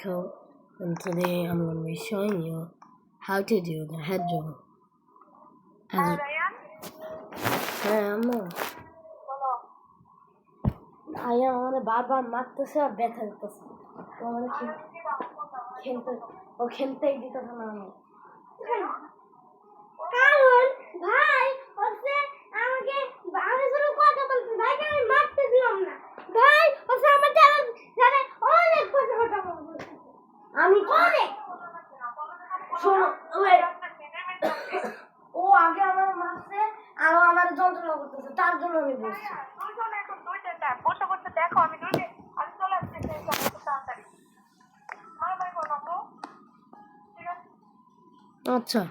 Cool. And today I'm going to be showing you how to do the head roll. As Ayaan আমাকে বারবার মারতেছে আর ব্যথা দিতেছে, খেলতেই দিতেছে না আমি। কারণ ভাই হচ্ছে আমাকে শুধু কথা বলতে, ভাই আমি মারতেছিলাম না, ভাই হচ্ছে আমার যারা অনেক কথা বলতে আমি অনেক শোনো, ও আগে আমার মারছে আর আমার যন্ত্রণা করতেছে, তার জন্য আমি বলছি। দেখো আমি চলে আসছি তাড়াতাড়ি। আচ্ছা।